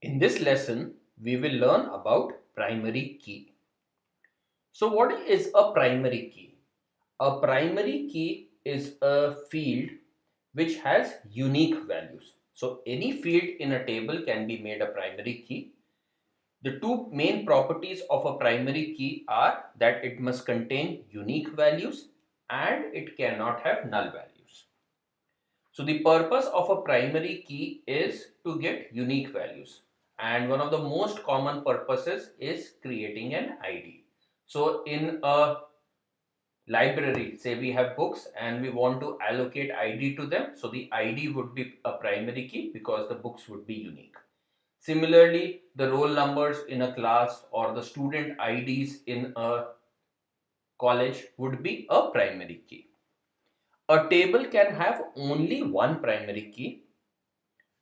In this lesson, we will learn about primary key. So what is a primary key? A primary key is a field which has unique values. So any field in a table can be made a primary key. The two main properties of a primary key are that it must contain unique values and it cannot have null values. So the purpose of a primary key is to get unique values, and one of the most common purposes is creating an ID. So in a library, say we have books and we want to allocate ID to them, so the ID would be a primary key because the books would be unique. Similarly, the roll numbers in a class or the student IDs in a college would be a primary key. A table can have only one primary key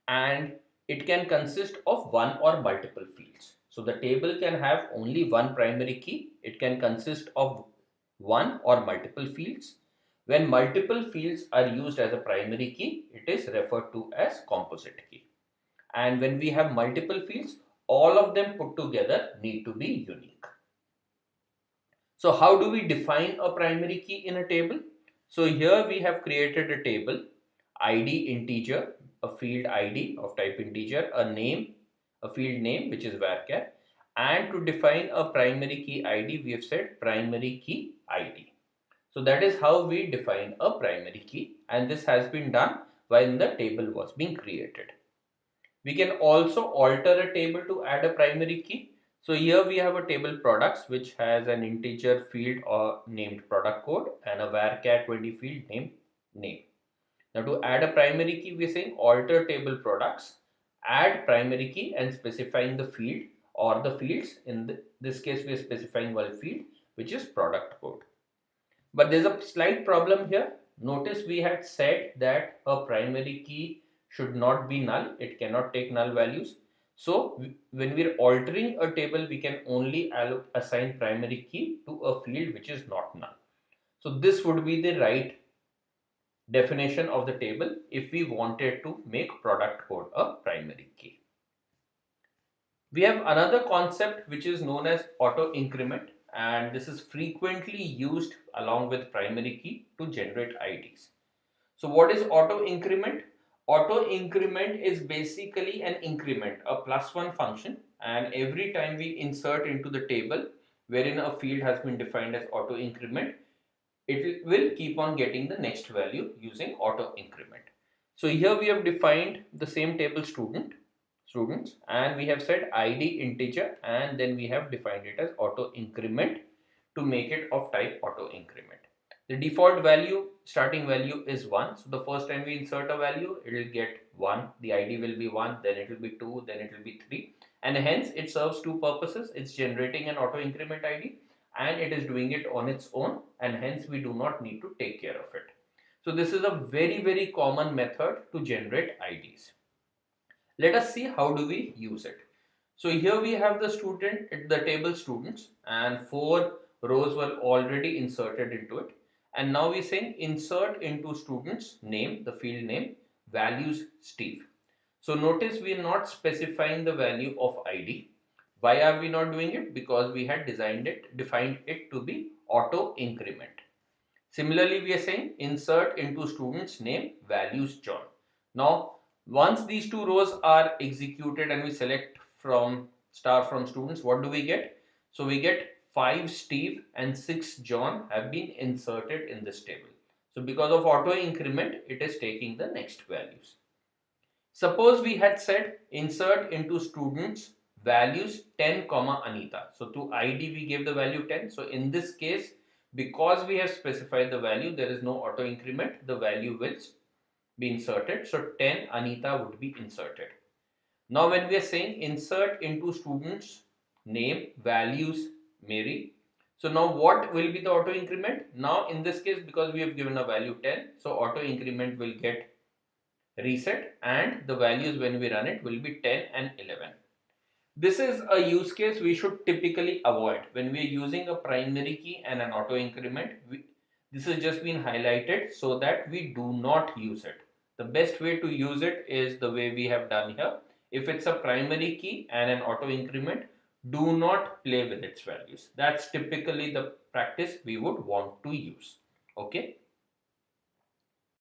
and it can consist of one or multiple fields. So the table can have only one primary key. It can consist of one or multiple fields. When multiple fields are used as a primary key, it is referred to as composite key. And when we have multiple fields, all of them put together need to be unique. So how do we define a primary key in a table? So here we have created a table, ID integer, a field ID of type integer, a name, a field name which is varchar, and to define a primary key ID we have said primary key ID. So that is how we define a primary key, and this has been done when the table was being created. We can also alter a table to add a primary key. So here we have a table products which has an integer field or named product code and a varchar 20 field named name. Now to add a primary key, we are saying alter table products, add primary key and specifying the field or the fields. In this case, we are specifying one field which is product code. But there's a slight problem here. Notice we had said that a primary key should not be null. It cannot take null values. So when we're altering a table, we can only assign primary key to a field which is not null. So this would be the right definition of the table if we wanted to make product code a primary key. We have another concept which is known as auto increment, and this is frequently used along with primary key to generate IDs. So what is auto increment? Auto increment is basically an increment, a plus one function, and every time we insert into the table wherein a field has been defined as auto increment, it will keep on getting the next value using auto increment. So here we have defined the same table students, and we have said ID integer, and then we have defined it as auto increment to make it of type auto increment. The default value, starting value is 1. So the first time we insert a value, it will get 1. The ID will be 1, then it will be 2, then it will be 3. And hence it serves two purposes. It's generating an auto increment ID and it is doing it on its own, and hence we do not need to take care of it. So this is a very common method to generate IDs. Let us see how do we use it. So here we have the table students, and 4 rows were already inserted into it. And now we saying insert into students name, the field name, values Steve. So notice we are not specifying the value of ID. Why are we not doing it? Because we had defined it to be auto increment. Similarly, we are saying insert into student's name values John. Now, once these two rows are executed and we select from star from students, what do we get? So we get 5 Steve and 6 John have been inserted in this table. So because of auto increment, it is taking the next values. Suppose we had said insert into students values 10 comma Anita. So to ID we gave the value 10. So in this case, because we have specified the value, there is no auto increment. The value will be inserted. So 10 Anita would be inserted. Now when we are saying insert into students name values Mary. So now what will be the auto increment? Now in this case, because we have given a value 10, so auto increment will get reset and the values when we run it will be 10 and 11. This is a use case we should typically avoid when we are using a primary key and an auto increment. This has just been highlighted so that we do not use it. The best way to use it is the way we have done here. If it's a primary key and an auto increment, do not play with its values. That's typically the practice we would want to use. Okay.